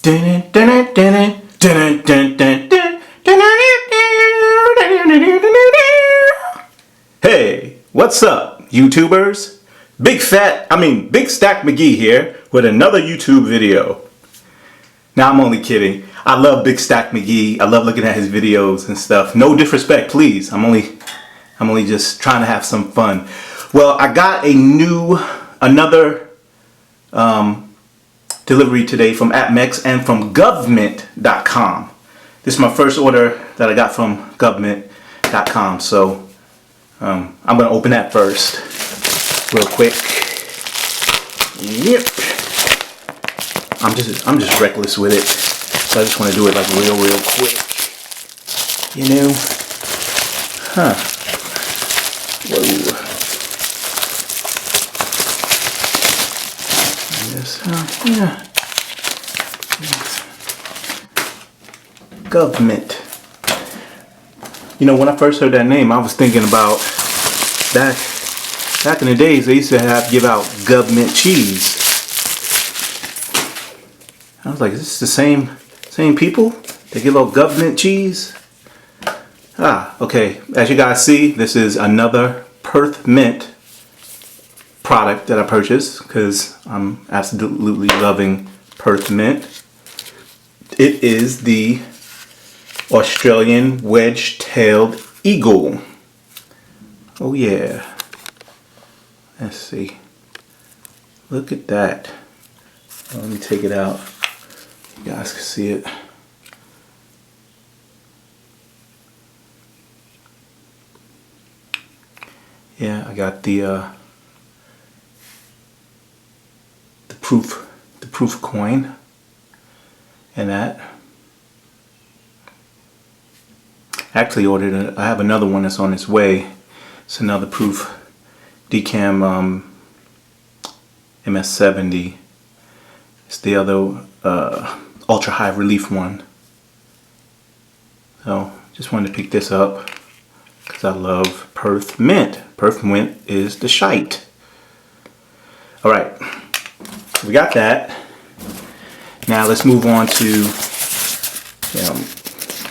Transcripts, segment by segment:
Hey, what's up, YouTubers? Big Stack McGee here with another YouTube video. Now, I'm only kidding. I love Big Stack McGee. I love looking at his videos and stuff. No disrespect, please. I'm only just trying to have some fun. Well, I got another delivery today from AppMex and from government.com. This is my first order that I got from government.com. So I'm gonna open that first real quick. Yep. I'm just reckless with it. So I just want to do it like real quick. You know? Huh. Whoa. Yes, yeah. Government. You know, when I first heard that name, I was thinking about back in the days they used to give out government cheese. I was like, is this the same people? They give out government cheese? Okay. As you guys see, this is another Perth Mint product that I purchased because I'm absolutely loving Perth Mint. It is the Australian wedge-tailed eagle. Oh yeah. Let's see. Look at that. Let me take it out. You guys can see it. Yeah, I got the proof coin and that. I actually ordered it. I have another one that's on its way. It's another proof decam MS70. It's the other ultra high relief one. So just wanted to pick this up because I love Perth Mint. Perth Mint is the shite. All right, we got that. Now let's move on to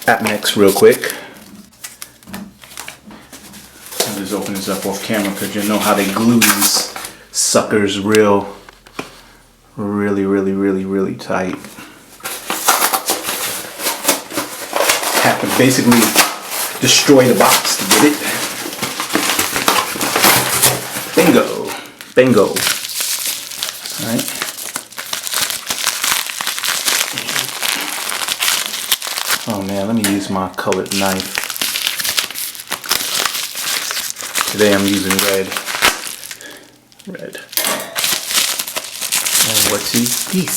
AppMex real quick. I'll just open this up off camera because you know how they glue these suckers really tight. Have to basically destroy the box to get it. Bingo. All right. Oh man, let me use my colored knife. Today I'm using red. And what is this?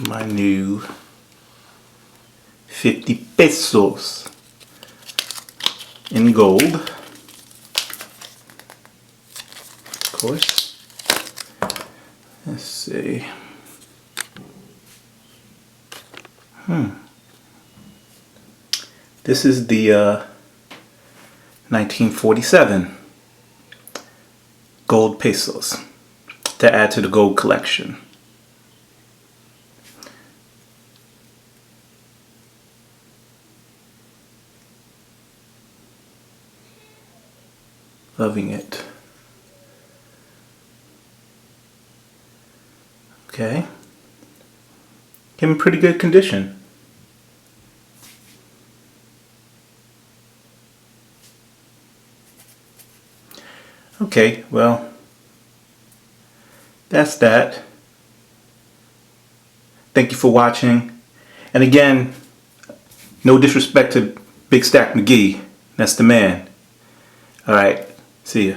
My new 50 pesos in gold. Of course. Let's see. This is the 1947 gold pesos to add to the gold collection. Loving it. Okay. In pretty good condition. Okay, well, that's that. Thank you for watching. And again, no disrespect to Big Stack McGee. That's the man. All right, see ya.